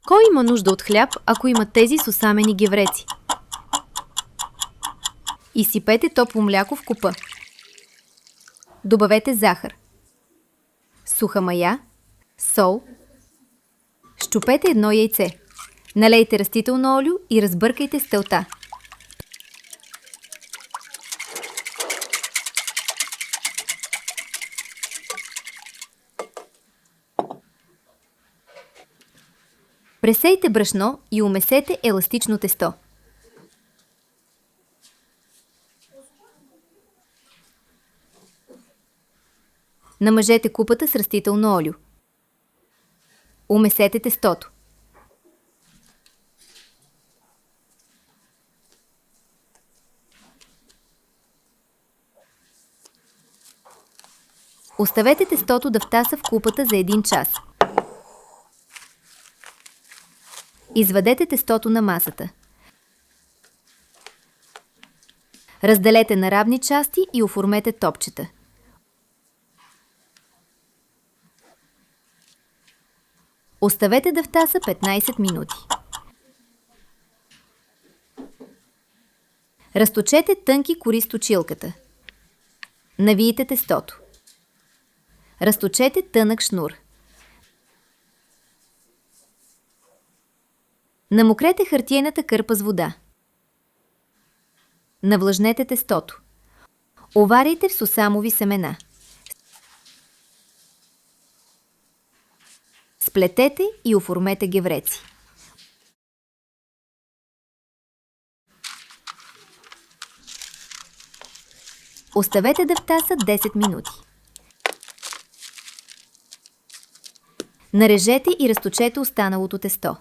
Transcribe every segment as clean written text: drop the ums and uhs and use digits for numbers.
Кой има нужда от хляб, ако има тези с осамени гевреци? Изсипете топло мляко в купа. Добавете захар, суха мая, сол. Счупете едно яйце. Налейте растително олио и разбъркайте с телта. Пресейте брашно и умесете еластично тесто. Намажете купата с растително олио. Умесете тестото. Оставете тестото да втаса в купата за 1 час. Извадете тестото на масата. Разделете на равни части и оформете топчета. Оставете да втаса 15 минути. Разточете тънки кори с точилката. Навийте тестото. Разточете тънък шнур. Намокрете хартиената кърпа с вода. Навлажнете тестото. Оваряйте в сусамови семена. Сплетете и оформете гевреци. Оставете да втасат 10 минути. Нарежете и разточете останалото тесто.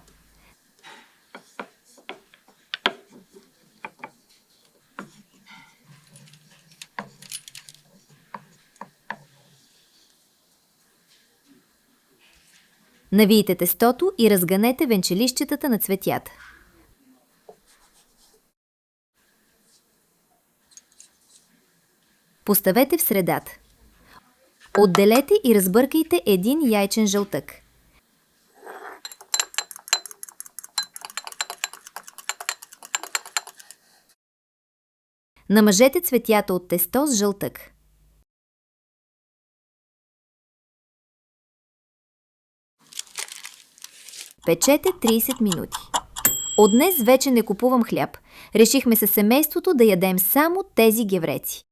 Навийте тестото и разганете венчелищетата на цветята. Поставете в средата. Отделете и разбъркайте 1 яйчен жълтък. Намажете цветята от тесто с жълтък. Печете 30 минути. От днес вече не купувам хляб. Решихме със семейството да ядем само тези гевреци.